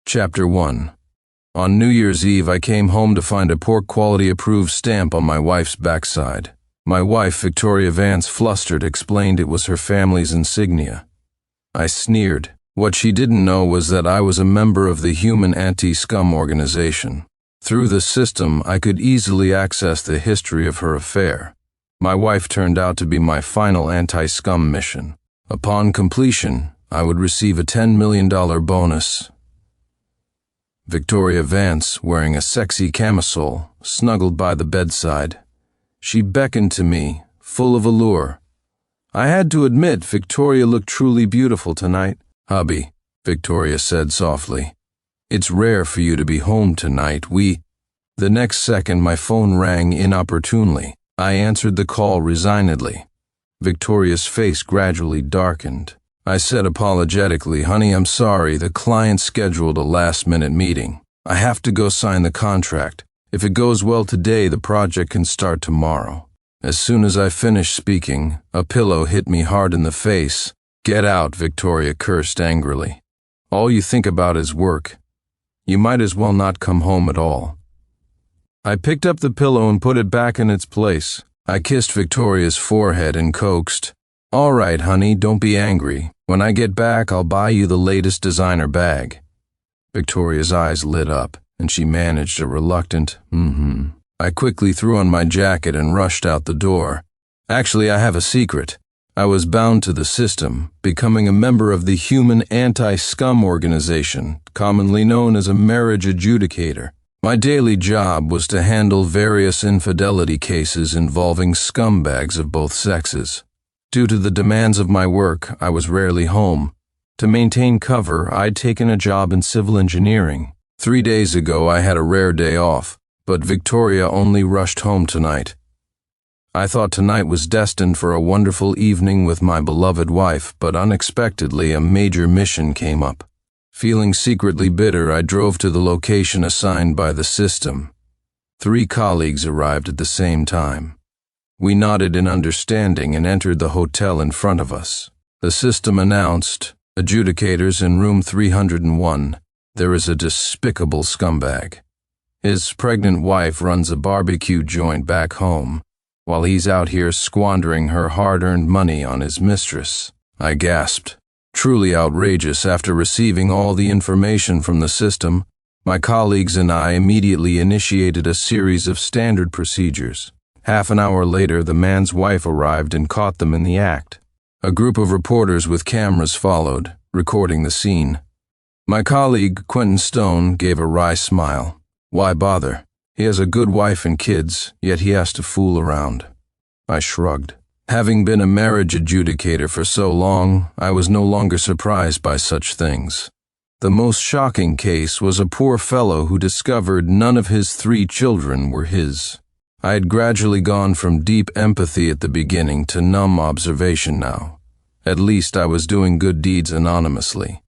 Chapter 1. On New Year's Eve, I came home to find a poor quality approved stamp on my wife's backside. My wife, Victoria Vance, flustered, explained it was her family's insignia. I sneered. What she didn't know was that I was a member of the human anti-scum organization. Through the system, I could easily access the history of her affair. My wife turned out to be my final anti-scum mission. Upon completion, I would receive a $10 million bonus. Victoria Vance, wearing a sexy camisole, snuggled by the bedside. She beckoned to me, full of allure. I had to admit, Victoria looked truly beautiful tonight. "Hubby," Victoria said softly, "it's rare for you to be home tonight. The next second, my phone rang inopportunely. I answered the call resignedly. Victoria's face gradually darkened. I said apologetically, "Honey, I'm sorry, the client scheduled a last-minute meeting. I have to go sign the contract. If it goes well today, the project can start tomorrow." As soon as I finished speaking, a pillow hit me hard in the face. "Get out," Victoria cursed angrily. "All you think about is work. You might as well not come home at all." I picked up the pillow and put it back in its place. I kissed Victoria's forehead and coaxed, "All right, honey, don't be angry. When I get back, I'll buy you the latest designer bag." Victoria's eyes lit up, and she managed a reluctant, I quickly threw on my jacket and rushed out the door. "Actually, I have a secret. I was bound to the system, becoming a member of the human anti-scum organization, commonly known as a marriage adjudicator. My daily job was to handle various infidelity cases involving scumbags of both sexes. Due to the demands of my work, I was rarely home. To maintain cover, I'd taken a job in civil engineering. 3 days ago, I had a rare day off, but Victoria only rushed home tonight. I thought tonight was destined for a wonderful evening with my beloved wife, but unexpectedly, a major mission came up. Feeling secretly bitter, I drove to the location assigned by the system. 3 colleagues arrived at the same time. We nodded in understanding and entered the hotel in front of us. The system announced, "Adjudicators in room 301. There is a despicable scumbag. His pregnant wife runs a barbecue joint back home, while he's out here squandering her hard-earned money on his mistress." I gasped. Truly outrageous. After receiving all the information from the system, my colleagues and I immediately initiated a series of standard procedures. Half an hour later, the man's wife arrived and caught them in the act. A group of reporters with cameras followed, recording the scene. My colleague, Quentin Stone, gave a wry smile. Why bother? He has a good wife and kids, yet he has to fool around. I shrugged. Having been a marriage adjudicator for so long, I was no longer surprised by such things. The most shocking case was a poor fellow who discovered none of his 3 children were his. I had gradually gone from deep empathy at the beginning to numb observation now. At least I was doing good deeds anonymously.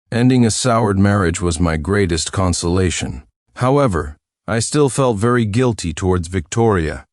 Ending a soured marriage was my greatest consolation. However, I still felt very guilty towards Victoria.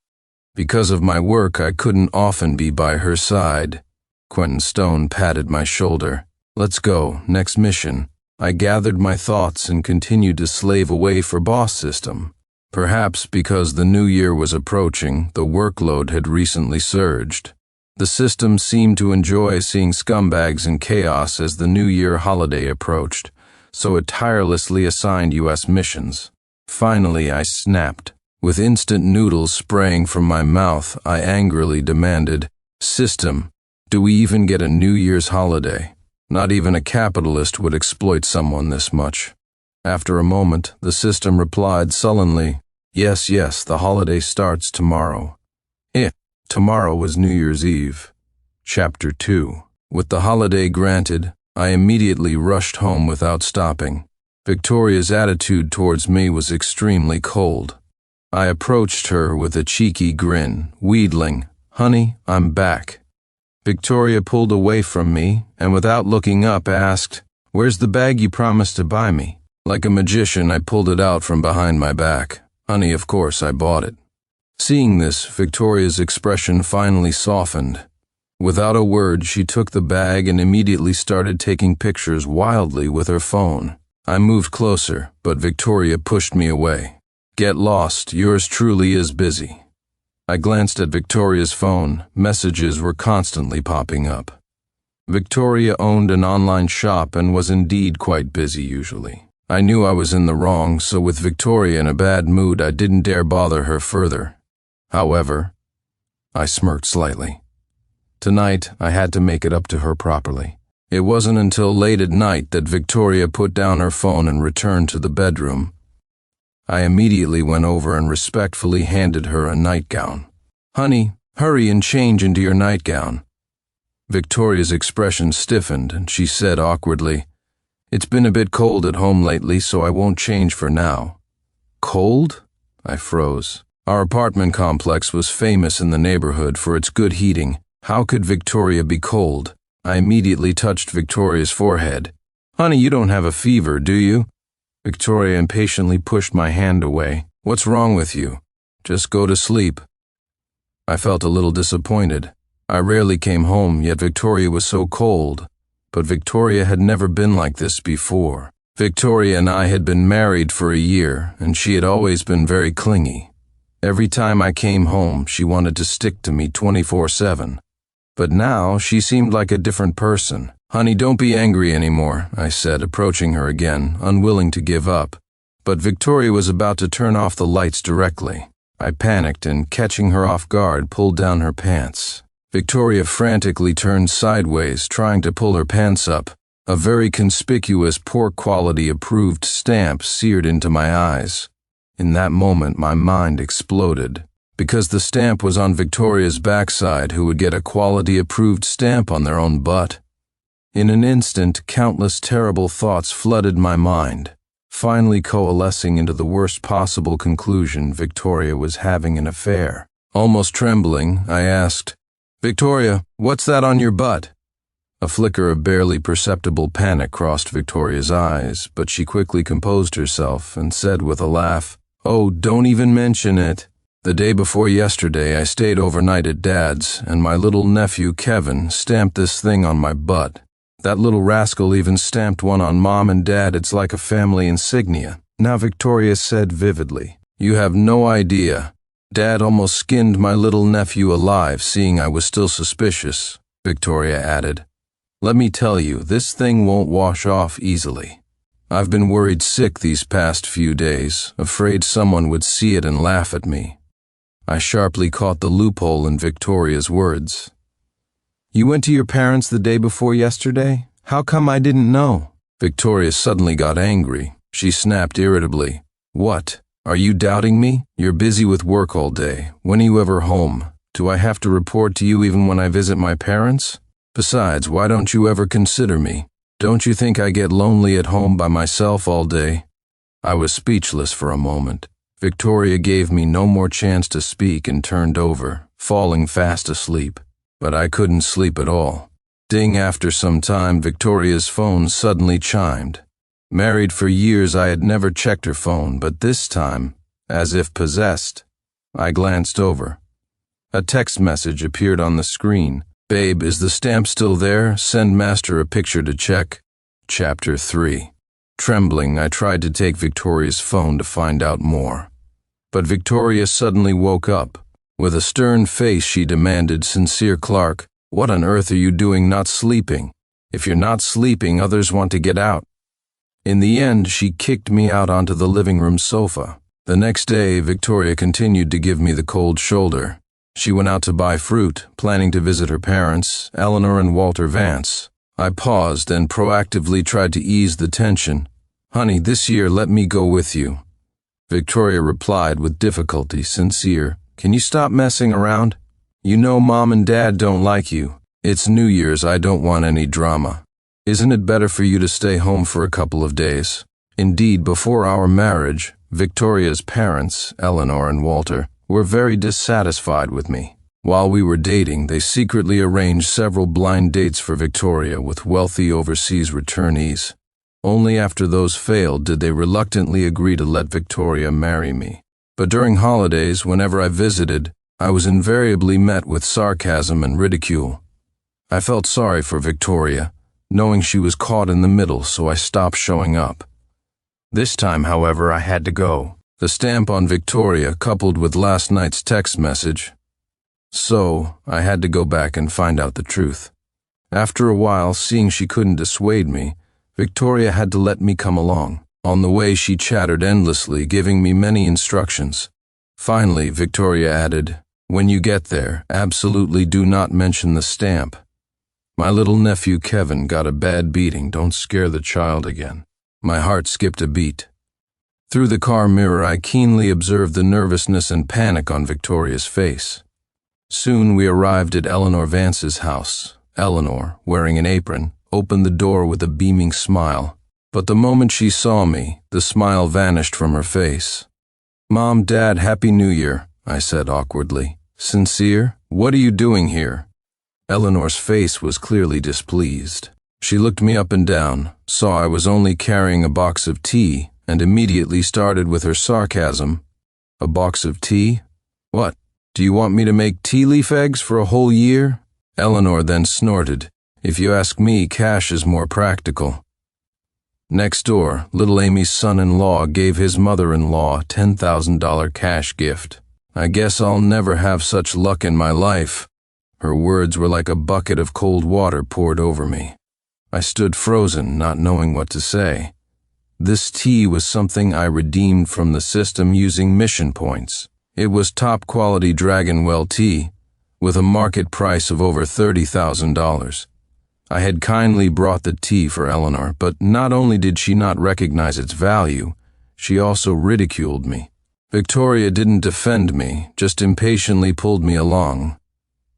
Because of my work, I couldn't often be by her side. Quentin Stone patted my shoulder. "Let's go, next mission." I gathered my thoughts and continued to slave away for boss system. Perhaps because the new year was approaching, the workload had recently surged. The system seemed to enjoy seeing scumbags in chaos as the New Year holiday approached, so it tirelessly assigned U.S. missions. Finally, I snapped. With instant noodles spraying from my mouth, I angrily demanded, "System, do we even get a New Year's holiday? Not even a capitalist would exploit someone this much." After a moment, the system replied sullenly, Yes, the holiday starts tomorrow." Tomorrow was New Year's Eve. Chapter 2. With the holiday granted, I immediately rushed home without stopping. Victoria's attitude towards me was extremely cold. I approached her with a cheeky grin, wheedling, "Honey, I'm back." Victoria pulled away from me and without looking up asked, "Where's the bag you promised to buy me?" Like a magician, I pulled it out from behind my back. Honey, of course, I bought it. Seeing this, Victoria's expression finally softened. Without a word, she took the bag and immediately started taking pictures wildly with her phone. I moved closer, but Victoria pushed me away. Get lost, yours truly is busy. I glanced at Victoria's phone. Messages were constantly popping up. Victoria owned an online shop and was indeed quite busy usually. I knew I was in the wrong, so with Victoria in a bad mood, I didn't dare bother her further. However, I smirked slightly. Tonight, I had to make it up to her properly. It wasn't until late at night that Victoria put down her phone and returned to the bedroom. I immediately went over and respectfully handed her a nightgown. "Honey, hurry and change into your nightgown." Victoria's expression stiffened and she said awkwardly, "It's been a bit cold at home lately, so I won't change for now." Cold? I froze. Our apartment complex was famous in the neighborhood for its good heating. How could Victoria be cold? I immediately touched Victoria's forehead. "Honey, you don't have a fever, do you?" Victoria impatiently pushed my hand away. "What's wrong with you? Just go to sleep." I felt a little disappointed. I rarely came home, yet Victoria was so cold. But Victoria had never been like this before. Victoria and I had been married for a year, and she had always been very clingy. Every time I came home, she wanted to stick to me 24/7. But now she seemed like a different person. "Honey, don't be angry anymore," I said, approaching her again, unwilling to give up. But Victoria was about to turn off the lights directly. I panicked and, catching her off guard, pulled down her pants. Victoria frantically turned sideways, trying to pull her pants up. A very conspicuous, poor-quality approved stamp seared into my eyes. In that moment, my mind exploded. Because the stamp was on Victoria's backside, who would get a quality-approved stamp on their own butt? In an instant, countless terrible thoughts flooded my mind. Finally coalescing into the worst possible conclusion, Victoria was having an affair. Almost trembling, I asked, "Victoria, what's that on your butt?" A flicker of barely perceptible panic crossed Victoria's eyes, but she quickly composed herself and said with a laugh, "Oh, don't even mention it. The day before yesterday, I stayed overnight at Dad's, and my little nephew, Kevin, stamped this thing on my butt. That little rascal even stamped one on Mom and Dad. It's like a family insignia." Now Victoria said vividly, "You have no idea. Dad almost skinned my little nephew alive, seeing I was still suspicious." Victoria added, "Let me tell you, this thing won't wash off easily. I've been worried sick these past few days, afraid someone would see it and laugh at me." I sharply caught the loophole in Victoria's words. "You went to your parents the day before yesterday? How come I didn't know?" Victoria suddenly got angry. She snapped irritably, "What? Are you doubting me? You're busy with work all day. When are you ever home? Do I have to report to you even when I visit my parents? Besides, why don't you ever consider me? Don't you think I get lonely at home by myself all day?" I was speechless for a moment. Victoria gave me no more chance to speak and turned over, falling fast asleep. But I couldn't sleep at all. Ding, after some time, Victoria's phone suddenly chimed. Married for years, I had never checked her phone, but this time, as if possessed, I glanced over. A text message appeared on the screen. "Babe, is the stamp still there? Send master a picture to check." Chapter 3. Trembling, I tried to take Victoria's phone to find out more. But Victoria suddenly woke up. With a stern face, she demanded, "Sincere Clark, what on earth are you doing not sleeping? If you're not sleeping, others want to get out." In the end, she kicked me out onto the living room sofa. The next day, Victoria continued to give me the cold shoulder. She went out to buy fruit, planning to visit her parents, Eleanor and Walter Vance. I paused and proactively tried to ease the tension. "Honey, this year let me go with you." Victoria replied with difficulty, "Sincere, can you stop messing around? You know Mom and Dad don't like you. It's New Year's, I don't want any drama. Isn't it better for you to stay home for a couple of days?" Indeed, before our marriage, Victoria's parents, Eleanor and Walter, were very dissatisfied with me. While we were dating, they secretly arranged several blind dates for Victoria with wealthy overseas returnees. Only after those failed did they reluctantly agree to let Victoria marry me. But during holidays, whenever I visited, I was invariably met with sarcasm and ridicule. I felt sorry for Victoria, knowing she was caught in the middle, so I stopped showing up. This time, however, I had to go. The stamp on Victoria coupled with last night's text message. So, I had to go back and find out the truth. After a while, seeing she couldn't dissuade me, Victoria had to let me come along. On the way, she chattered endlessly, giving me many instructions. Finally, Victoria added, "When you get there, absolutely do not mention the stamp. My little nephew Kevin got a bad beating. Don't scare the child again." My heart skipped a beat. Through the car mirror, I keenly observed the nervousness and panic on Victoria's face. Soon we arrived at Eleanor Vance's house. Eleanor, wearing an apron, opened the door with a beaming smile. But the moment she saw me, the smile vanished from her face. "Mom, Dad, Happy New Year," I said awkwardly. "Sincere? What are you doing here?" Eleanor's face was clearly displeased. She looked me up and down, saw I was only carrying a box of tea, and immediately started with her sarcasm. "A box of tea? What, do you want me to make tea leaf eggs for a whole year?" Eleanor then snorted, "If you ask me, cash is more practical." Next door, little Amy's son-in-law gave his mother-in-law a $10,000 cash gift. "I guess I'll never have such luck in my life." Her words were like a bucket of cold water poured over me. I stood frozen, not knowing what to say. This tea was something I redeemed from the system using mission points. It was top-quality Dragonwell tea, with a market price of over $30,000. I had kindly brought the tea for Eleanor, but not only did she not recognize its value, she also ridiculed me. Victoria didn't defend me, just impatiently pulled me along.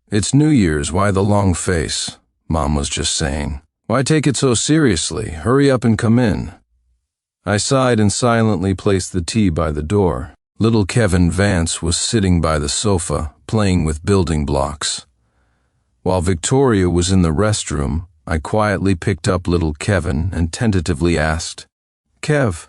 "It's New Year's, why the long face?" Mom was just saying. "Why take it so seriously? Hurry up and come in." I sighed and silently placed the tea by the door. Little Kevin Vance was sitting by the sofa, playing with building blocks. While Victoria was in the restroom, I quietly picked up little Kevin and tentatively asked, "Kev,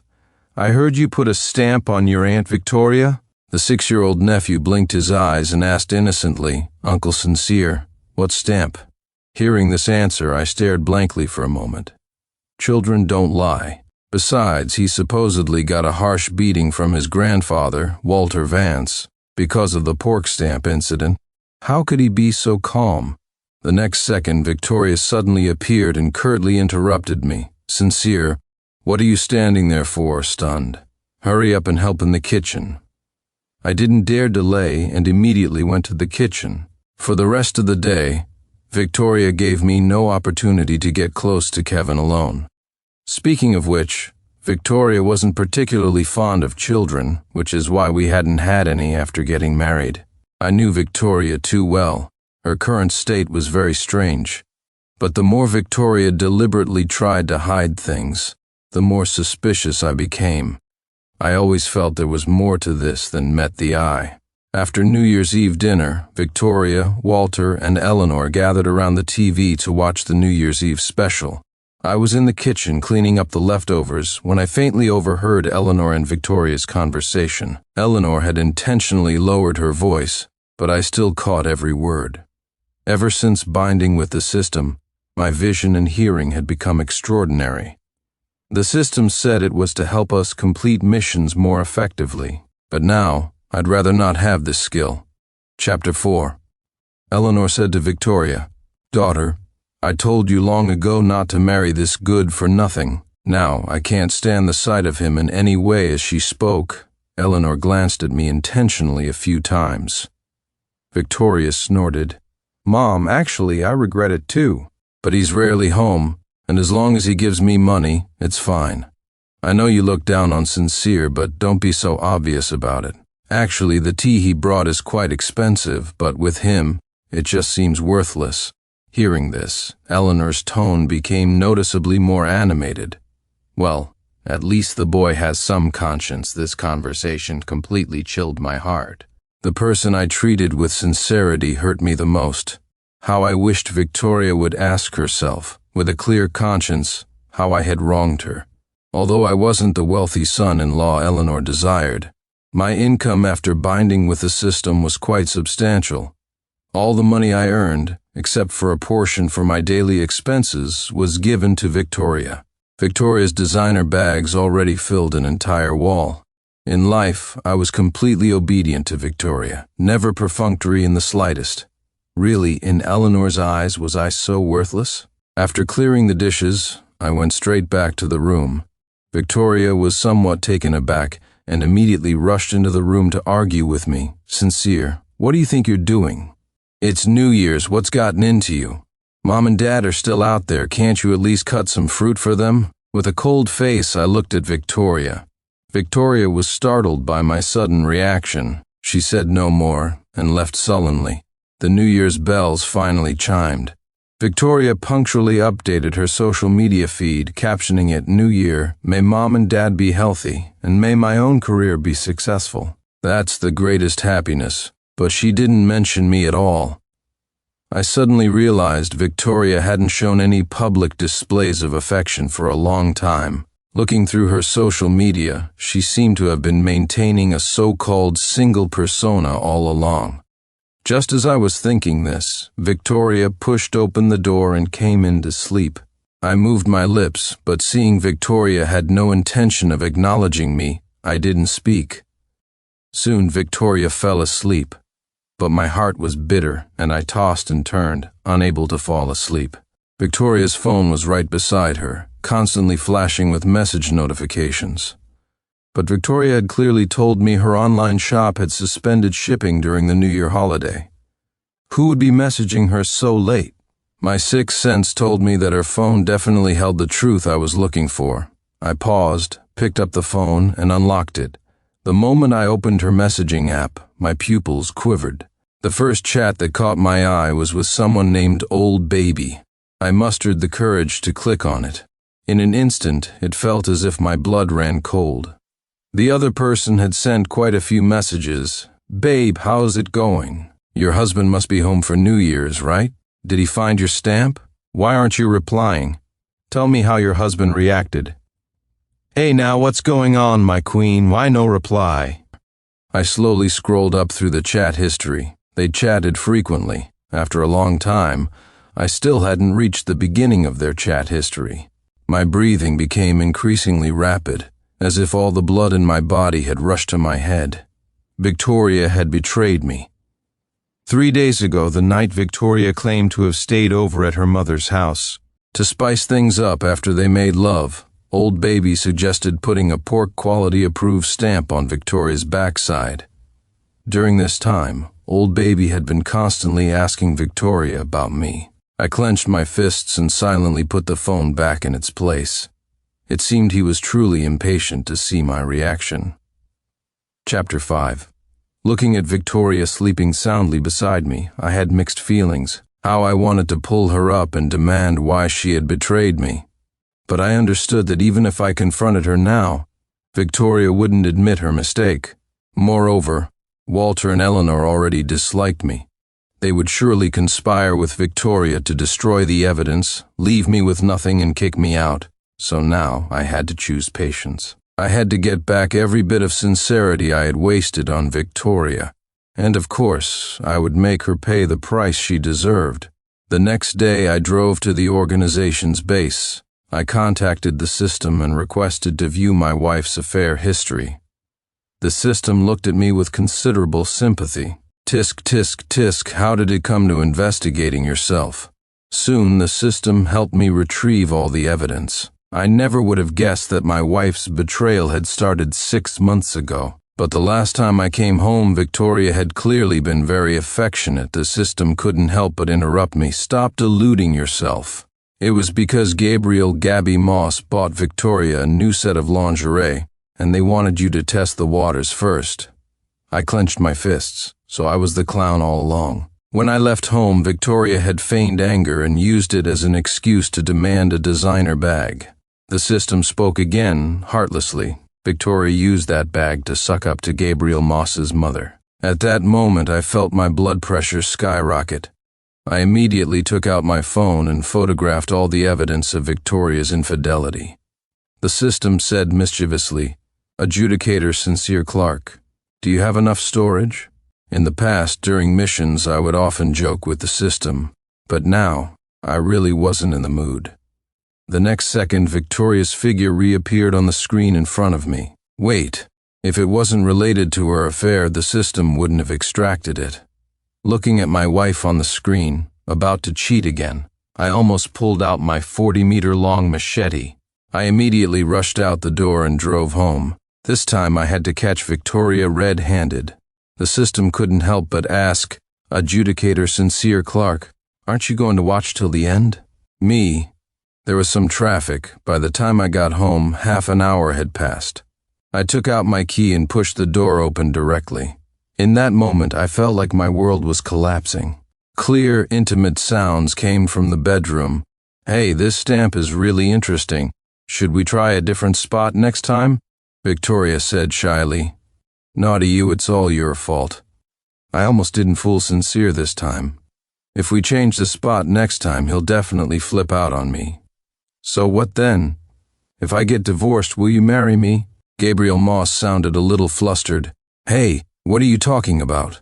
I heard you put a stamp on your Aunt Victoria?" The 6-year-old nephew blinked his eyes and asked innocently, "Uncle Sincere, what stamp?" Hearing this answer, I stared blankly for a moment. Children don't lie. Besides, he supposedly got a harsh beating from his grandfather, Walter Vance, because of the pork stamp incident. How could he be so calm? The next second, Victoria suddenly appeared and curtly interrupted me. "Sincere, what are you standing there for, stunned? Hurry up and help in the kitchen." I didn't dare delay and immediately went to the kitchen. For the rest of the day, Victoria gave me no opportunity to get close to Kevin alone. Speaking of which, Victoria wasn't particularly fond of children, which is why we hadn't had any after getting married. I knew Victoria too well. Her current state was very strange. But the more Victoria deliberately tried to hide things, the more suspicious I became. I always felt there was more to this than met the eye. After New Year's Eve dinner, Victoria, Walter, and Eleanor gathered around the TV to watch the New Year's Eve special. I was in the kitchen cleaning up the leftovers when I faintly overheard Eleanor and Victoria's conversation. Eleanor had intentionally lowered her voice, but I still caught every word. Ever since binding with the system, my vision and hearing had become extraordinary. The system said it was to help us complete missions more effectively, but now I'd rather not have this skill. Chapter 4. Eleanor said to Victoria, "Daughter, I told you long ago not to marry this good-for-nothing. Now I can't stand the sight of him in any way." As she spoke, Eleanor glanced at me intentionally a few times. Victoria snorted, "Mom, actually, I regret it too. But he's rarely home, and as long as he gives me money, it's fine. I know you look down on Sincere, but don't be so obvious about it. Actually, the tea he brought is quite expensive, but with him, it just seems worthless." Hearing this, Eleanor's tone became noticeably more animated. Well, at least the boy has some conscience. This conversation completely chilled my heart. The person I treated with sincerity hurt me the most. How I wished Victoria would ask herself, with a clear conscience, how I had wronged her. Although I wasn't the wealthy son-in-law Eleanor desired, my income after binding with the system was quite substantial. All the money I earned, except for a portion for my daily expenses, was given to Victoria. Victoria's designer bags already filled an entire wall. In life, I was completely obedient to Victoria, never perfunctory in the slightest. Really, in Eleanor's eyes, was I so worthless? After clearing the dishes, I went straight back to the room. Victoria was somewhat taken aback and immediately rushed into the room to argue with me. Sincere, what do you think you're doing? It's New Year's, what's gotten into you? Mom and Dad are still out there, can't you at least cut some fruit for them? With a cold face, I looked at Victoria. Victoria was startled by my sudden reaction. She said no more and left sullenly. The New Year's bells finally chimed. Victoria punctually updated her social media feed, captioning it, "New Year, may Mom and Dad be healthy, and may my own career be successful. That's the greatest happiness." But she didn't mention me at all. I suddenly realized Victoria hadn't shown any public displays of affection for a long time. Looking through her social media, she seemed to have been maintaining a so-called single persona all along. Just as I was thinking this, Victoria pushed open the door and came in to sleep. I moved my lips, but seeing Victoria had no intention of acknowledging me, I didn't speak. Soon Victoria fell asleep, but my heart was bitter and I tossed and turned, unable to fall asleep. Victoria's phone was right beside her, constantly flashing with message notifications. But Victoria had clearly told me her online shop had suspended shipping during the New Year holiday. Who would be messaging her so late? My sixth sense told me that her phone definitely held the truth I was looking for. I paused, picked up the phone, and unlocked it. The moment I opened her messaging app, my pupils quivered. The first chat that caught my eye was with someone named Old Baby. I mustered the courage to click on it. In an instant, it felt as if my blood ran cold. The other person had sent quite a few messages. "Babe, how's it going? Your husband must be home for New Year's, right? Did he find your stamp? Why aren't you replying? Tell me how your husband reacted." "Hey now, what's going on, my queen? Why no reply?" I slowly scrolled up through the chat history. They chatted frequently. After a long time, I still hadn't reached the beginning of their chat history. My breathing became increasingly rapid, as if all the blood in my body had rushed to my head. Victoria had betrayed me. 3 days ago, the night Victoria claimed to have stayed over at her mother's house. To spice things up after they made love, Old Baby suggested putting a pork quality approved stamp on Victoria's backside. During this time, Old Baby had been constantly asking Victoria about me. I clenched my fists and silently put the phone back in its place. It seemed he was truly impatient to see my reaction. Chapter 5. Looking at Victoria sleeping soundly beside me, I had mixed feelings. How I wanted to pull her up and demand why she had betrayed me. But I understood that even if I confronted her now, Victoria wouldn't admit her mistake. Moreover, Walter and Eleanor already disliked me. They would surely conspire with Victoria to destroy the evidence, leave me with nothing and kick me out. So now I had to choose patience. I had to get back every bit of sincerity I had wasted on Victoria. And of course, I would make her pay the price she deserved. The next day I drove to the organization's base. I contacted the system and requested to view my wife's affair history. The system looked at me with considerable sympathy. "Tisk, tisk, tisk, how did it come to investigating yourself?" Soon the system helped me retrieve all the evidence. I never would have guessed that my wife's betrayal had started 6 months ago. But the last time I came home, Victoria had clearly been very affectionate. The system couldn't help but interrupt me. "Stop deluding yourself. It was because Gabriel Gabby Moss bought Victoria a new set of lingerie, and they wanted you to test the waters first." I clenched my fists, so I was the clown all along. When I left home, Victoria had feigned anger and used it as an excuse to demand a designer bag. The system spoke again, heartlessly. Victoria used that bag to suck up to Gabriel Moss's mother. At that moment, I felt my blood pressure skyrocket. I immediately took out my phone and photographed all the evidence of Victoria's infidelity. The system said mischievously, "Adjudicator Sincere Clark, do you have enough storage?" In the past, during missions, I would often joke with the system, but now, I really wasn't in the mood. The next second, Victoria's figure reappeared on the screen in front of me. Wait, if it wasn't related to her affair, the system wouldn't have extracted it. Looking at my wife on the screen, about to cheat again, I almost pulled out my 40-meter-long machete. I immediately rushed out the door and drove home. This time I had to catch Victoria red-handed. The system couldn't help but ask, "Adjudicator Sincere Clark, aren't you going to watch till the end?" Me. There was some traffic. By the time I got home, half an hour had passed. I took out my key and pushed the door open directly. In that moment, I felt like my world was collapsing. Clear, intimate sounds came from the bedroom. "Hey, this stamp is really interesting. Should we try a different spot next time?" Victoria said shyly. "Naughty you, it's all your fault. I almost didn't fool Sincere this time. If we change the spot next time, he'll definitely flip out on me." "So what then? If I get divorced, will you marry me?" Gabriel Moss sounded a little flustered. "Hey, what are you talking about?"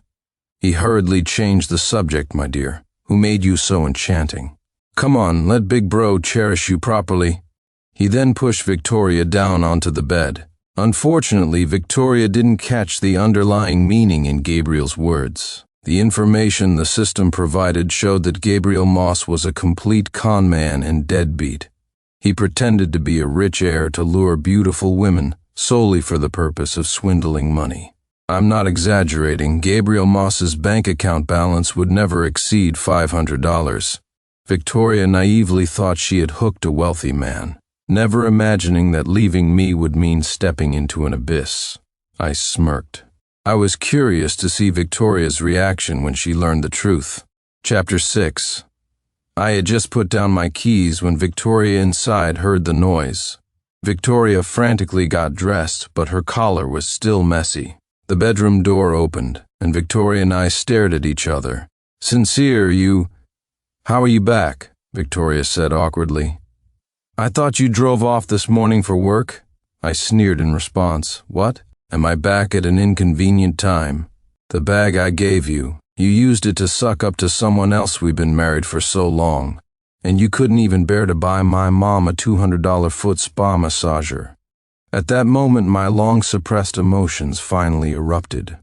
He hurriedly changed the subject, "My dear. Who made you so enchanting? Come on, let Big Bro cherish you properly." He then pushed Victoria down onto the bed. Unfortunately, Victoria didn't catch the underlying meaning in Gabriel's words. The information the system provided showed that Gabriel Moss was a complete con man and deadbeat. He pretended to be a rich heir to lure beautiful women solely for the purpose of swindling money. I'm not exaggerating. Gabriel Moss's bank account balance would never exceed $500. Victoria naively thought she had hooked a wealthy man, never imagining that leaving me would mean stepping into an abyss. I smirked. I was curious to see Victoria's reaction when she learned the truth. Chapter 6. I had just put down my keys when Victoria inside heard the noise. Victoria frantically got dressed, but her collar was still messy. The bedroom door opened, and Victoria and I stared at each other. "Sincere, you—" "How are you back?" Victoria said awkwardly. "I thought you drove off this morning for work." I sneered in response. "What? Am I back at an inconvenient time? The bag I gave you, you used it to suck up to someone else. We've been married for so long, and you couldn't even bear to buy my mom a $200 foot spa massager." At that moment, my long-suppressed emotions finally erupted.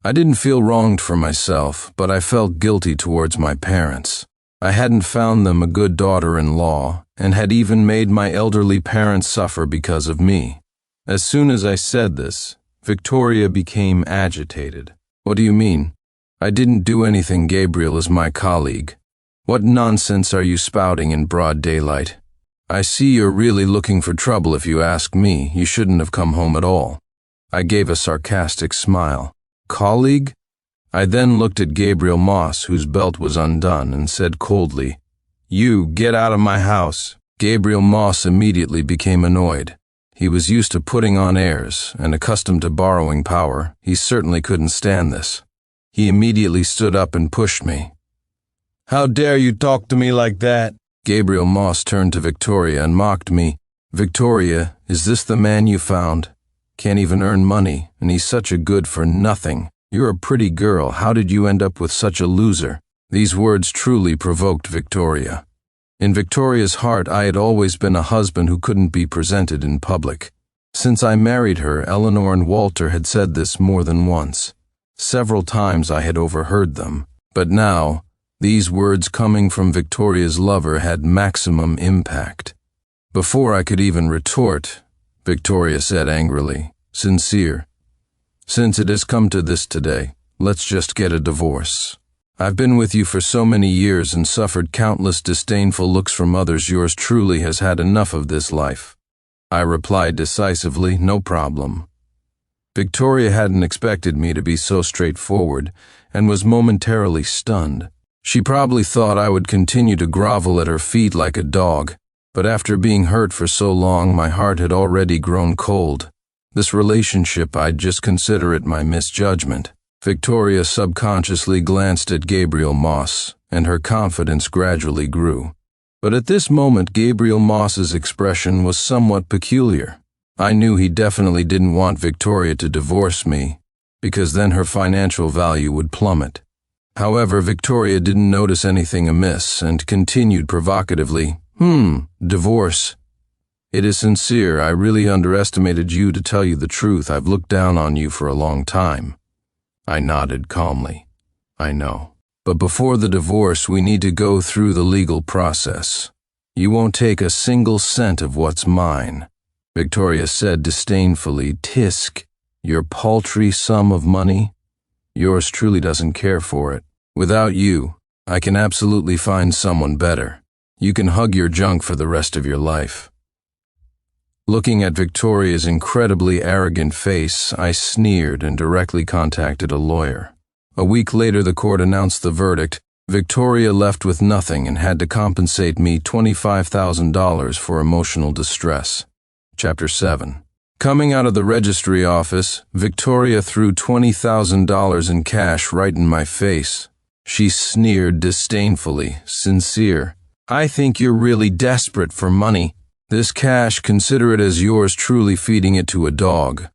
I didn't feel wronged for myself, but I felt guilty towards my parents. I hadn't found them a good daughter-in-law, and had even made my elderly parents suffer because of me. As soon as I said this, Victoria became agitated. "What do you mean? I didn't do anything. Gabriel is my colleague. What nonsense are you spouting in broad daylight? I see you're really looking for trouble. If you ask me, you shouldn't have come home at all." I gave a sarcastic smile. "Colleague?" I then looked at Gabriel Moss, whose belt was undone, and said coldly, "You, get out of my house." Gabriel Moss immediately became annoyed. He was used to putting on airs, and accustomed to borrowing power. He certainly couldn't stand this. He immediately stood up and pushed me. "How dare you talk to me like that?" Gabriel Moss turned to Victoria and mocked me. "Victoria, is this the man you found? Can't even earn money, and he's such a good-for-nothing. You're a pretty girl. How did you end up with such a loser?" These words truly provoked Victoria. In Victoria's heart, I had always been a husband who couldn't be presented in public. Since I married her, Eleanor and Walter had said this more than once. Several times I had overheard them. But now, these words coming from Victoria's lover had maximum impact. Before I could even retort, Victoria said angrily, "Sincere, since it has come to this today, let's just get a divorce. I've been with you for so many years and suffered countless disdainful looks from others. Yours truly has had enough of this life." I replied decisively, "No problem." Victoria hadn't expected me to be so straightforward and was momentarily stunned. She probably thought I would continue to grovel at her feet like a dog, but after being hurt for so long, my heart had already grown cold. This relationship, I'd just consider it my misjudgment. Victoria subconsciously glanced at Gabriel Moss, and her confidence gradually grew. But at this moment, Gabriel Moss's expression was somewhat peculiar. I knew he definitely didn't want Victoria to divorce me, because then her financial value would plummet. However, Victoria didn't notice anything amiss and continued provocatively, Divorce. It is sincere. I really underestimated you, to tell you the truth. I've looked down on you for a long time. I nodded calmly. I know. But before the divorce, we need to go through the legal process. You won't take a single cent of what's mine. Victoria said disdainfully. Tisk, your paltry sum of money? Yours truly doesn't care for it. Without you, I can absolutely find someone better. You can hug your junk for the rest of your life. Looking at Victoria's incredibly arrogant face, I sneered and directly contacted a lawyer. A week later, the court announced the verdict. Victoria left with nothing and had to compensate me $25,000 for emotional distress. Chapter 7. Coming out of the registry office, Victoria threw $20,000 in cash right in my face. She sneered disdainfully, sincere. I think you're really desperate for money. This cash, consider it as yours, truly, feeding it to a dog.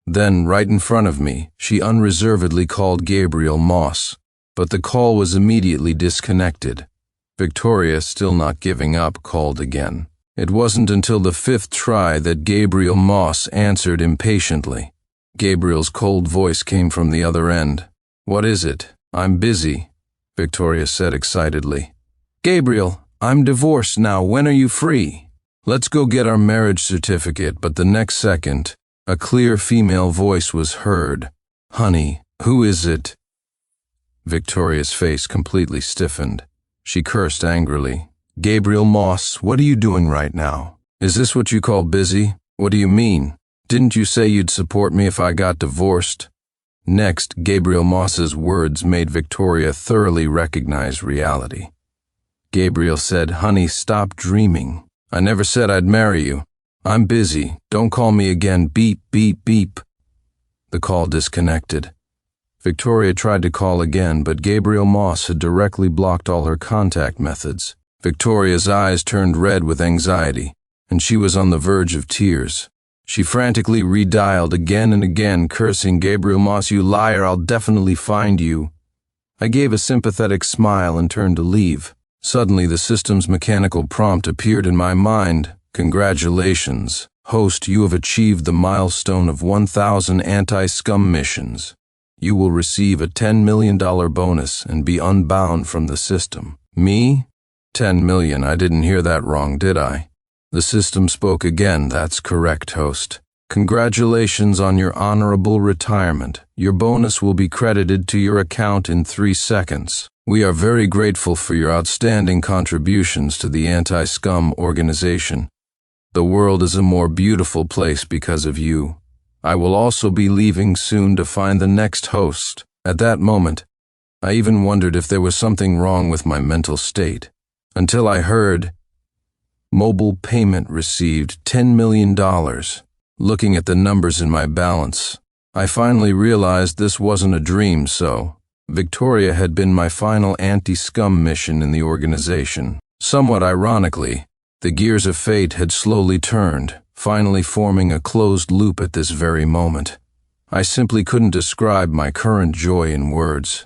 Then, right in front of me, she unreservedly called Gabriel Moss, but the call was immediately disconnected. Victoria, still not giving up, called again. It wasn't until the 5th try that Gabriel Moss answered impatiently. Gabriel's cold voice came from the other end. What is it? I'm busy, Victoria said excitedly. Gabriel, I'm divorced now. When are you free? Let's go get our marriage certificate. But the next second, a clear female voice was heard. Honey, who is it? Victoria's face completely stiffened. She cursed angrily. Gabriel Moss, what are you doing right now? Is this what you call busy? What do you mean? Didn't you say you'd support me if I got divorced? Next, Gabriel Moss's words made Victoria thoroughly recognize reality. Gabriel said, Honey, stop dreaming. I never said I'd marry you. I'm busy. Don't call me again. Beep, beep, beep. The call disconnected. Victoria tried to call again, but Gabriel Moss had directly blocked all her contact methods. Victoria's eyes turned red with anxiety, and she was on the verge of tears. She frantically redialed again and again, cursing, Gabriel Moss, you liar, I'll definitely find you. I gave a sympathetic smile and turned to leave. Suddenly, the system's mechanical prompt appeared in my mind. Congratulations, host, you have achieved the milestone of 1,000 anti-scum missions. You will receive a $10 million bonus and be unbound from the system. Me? 10 million, I didn't hear that wrong, did I? The system spoke again. That's correct, host. Congratulations on your honorable retirement. Your bonus will be credited to your account in 3 seconds. We are very grateful for your outstanding contributions to the anti-scum organization. The world is a more beautiful place because of you. I will also be leaving soon to find the next host. At that moment, I even wondered if there was something wrong with my mental state. Until I heard, mobile payment received $10 million. Looking at the numbers in my balance, I finally realized this wasn't a dream, so Victoria had been my final anti-scum mission in the organization. Somewhat ironically, the gears of fate had slowly turned, finally forming a closed loop at this very moment. I simply couldn't describe my current joy in words.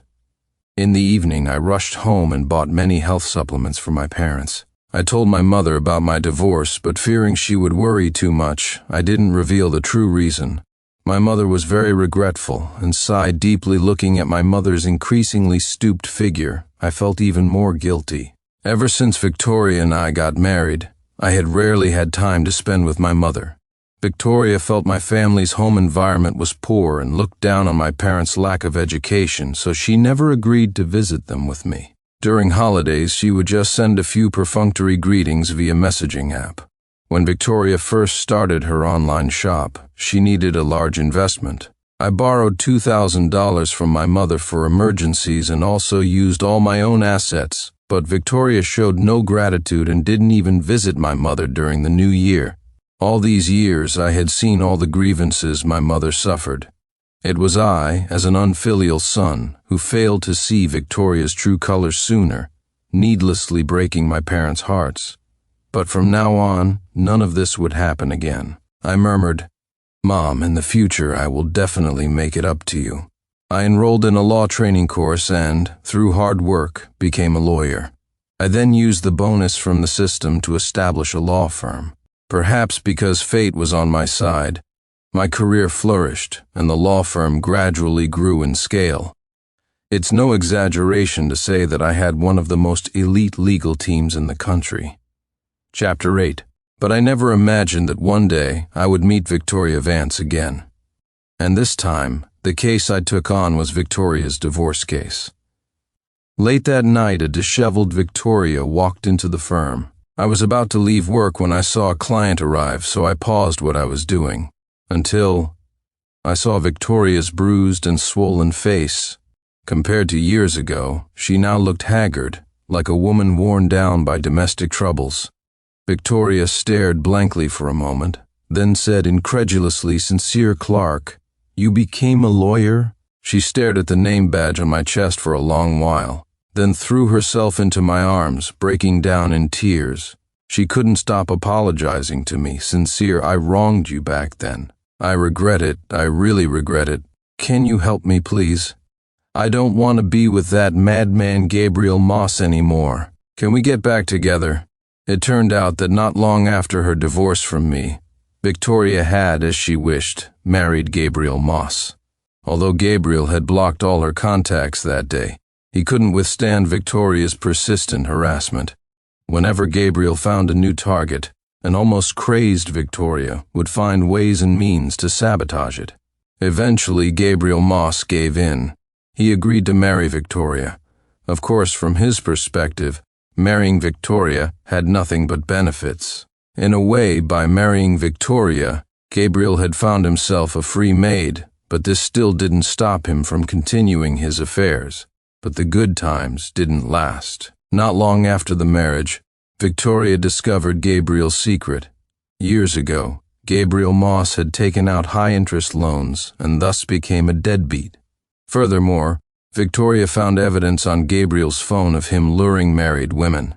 In the evening, I rushed home and bought many health supplements for my parents. I told my mother about my divorce, but fearing she would worry too much, I didn't reveal the true reason. My mother was very regretful and sighed deeply. Looking at my mother's increasingly stooped figure, I felt even more guilty. Ever since Victoria and I got married, I had rarely had time to spend with my mother. Victoria felt my family's home environment was poor and looked down on my parents' lack of education, so she never agreed to visit them with me. During holidays, she would just send a few perfunctory greetings via messaging app. When Victoria first started her online shop, she needed a large investment. I borrowed $2,000 from my mother for emergencies and also used all my own assets, but Victoria showed no gratitude and didn't even visit my mother during the new year. All these years, I had seen all the grievances my mother suffered. It was I, as an unfilial son, who failed to see Victoria's true colors sooner, needlessly breaking my parents' hearts. But from now on, none of this would happen again. I murmured, Mom, in the future I will definitely make it up to you. I enrolled in a law training course and, through hard work, became a lawyer. I then used the bonus from the system to establish a law firm. Perhaps because fate was on my side, my career flourished and the law firm gradually grew in scale. It's no exaggeration to say that I had one of the most elite legal teams in the country. Chapter 8. But I never imagined that one day I would meet Victoria Vance again. And this time, the case I took on was Victoria's divorce case. Late that night, a disheveled Victoria walked into the firm. I was about to leave work when I saw a client arrive, so I paused what I was doing, until I saw Victoria's bruised and swollen face. Compared to years ago, she now looked haggard, like a woman worn down by domestic troubles. Victoria stared blankly for a moment, then said incredulously, "Sincere Clark, you became a lawyer?" She stared at the name badge on my chest for a long while, then threw herself into my arms, breaking down in tears. She couldn't stop apologizing to me. "Sincere, I wronged you back then. I regret it. I really regret it. Can you help me, please? I don't want to be with that madman Gabriel Moss anymore. Can we get back together?" It turned out that not long after her divorce from me, Victoria had, as she wished, married Gabriel Moss. Although Gabriel had blocked all her contacts that day, he couldn't withstand Victoria's persistent harassment. Whenever Gabriel found a new target, an almost crazed Victoria would find ways and means to sabotage it. Eventually, Gabriel Moss gave in. He agreed to marry Victoria. Of course, from his perspective, marrying Victoria had nothing but benefits. In a way, by marrying Victoria, Gabriel had found himself a free maid, but this still didn't stop him from continuing his affairs. But the good times didn't last. Not long after the marriage, Victoria discovered Gabriel's secret. Years ago, Gabriel Moss had taken out high-interest loans and thus became a deadbeat. Furthermore, Victoria found evidence on Gabriel's phone of him luring married women.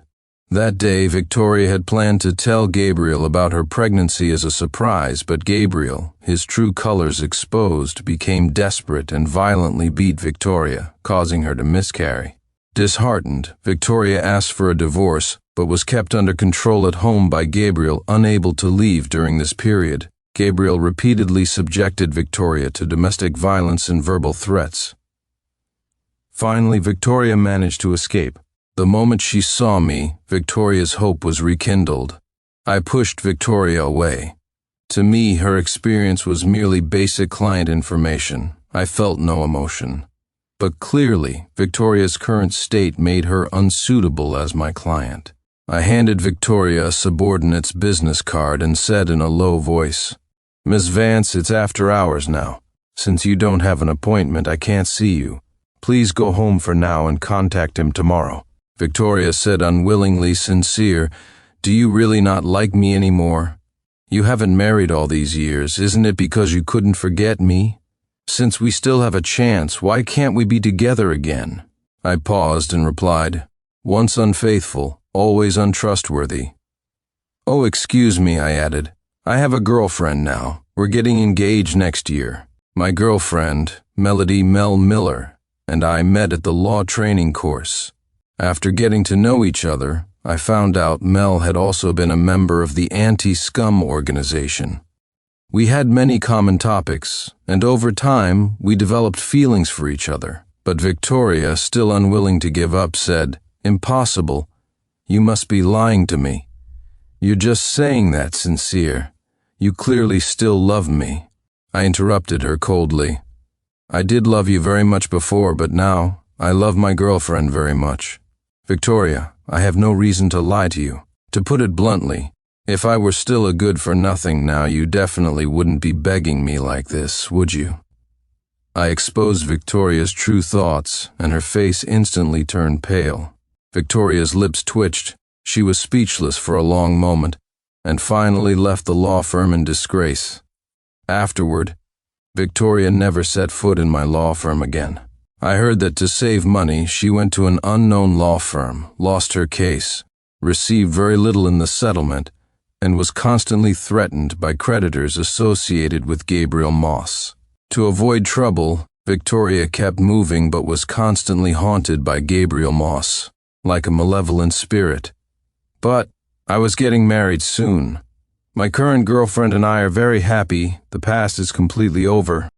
That day, Victoria had planned to tell Gabriel about her pregnancy as a surprise, but Gabriel, his true colors exposed, became desperate and violently beat Victoria, causing her to miscarry. Disheartened, Victoria asked for a divorce, but was kept under control at home by Gabriel, unable to leave during this period. Gabriel repeatedly subjected Victoria to domestic violence and verbal threats. Finally, Victoria managed to escape. The moment she saw me, Victoria's hope was rekindled. I pushed Victoria away. To me, her experience was merely basic client information. I felt no emotion. But clearly, Victoria's current state made her unsuitable as my client. I handed Victoria a subordinate's business card and said in a low voice, "Miss Vance, it's after hours now. Since you don't have an appointment, I can't see you. Please go home for now and contact him tomorrow." Victoria said unwillingly, "Sincere, do you really not like me anymore? You haven't married all these years. Isn't it because you couldn't forget me? Since we still have a chance, why can't we be together again?" I paused and replied, "Once unfaithful, always untrustworthy." "Oh, excuse me," I added. "I have a girlfriend now. We're getting engaged next year. My girlfriend, Melody Mel Miller, and I met at the law training course. After getting to know each other, I found out Mel had also been a member of the anti-scum organization. We had many common topics, and over time, we developed feelings for each other. But Victoria, still unwilling to give up, said, "Impossible. You must be lying to me. You're just saying that, Sincere. You clearly still love me." I interrupted her coldly. "I did love you very much before, but now I love my girlfriend very much. Victoria, I have no reason to lie to you. To put it bluntly, if I were still a good-for-nothing now, you definitely wouldn't be begging me like this, would you?" I exposed Victoria's true thoughts, and her face instantly turned pale. Victoria's lips twitched. She was speechless for a long moment, and finally left the law firm in disgrace. Afterward, Victoria never set foot in my law firm again. I heard that to save money, she went to an unknown law firm, lost her case, received very little in the settlement, and was constantly threatened by creditors associated with Gabriel Moss. To avoid trouble, Victoria kept moving but was constantly haunted by Gabriel Moss. like a malevolent spirit. But I was getting married soon. My current girlfriend and I are very happy. The past is completely over.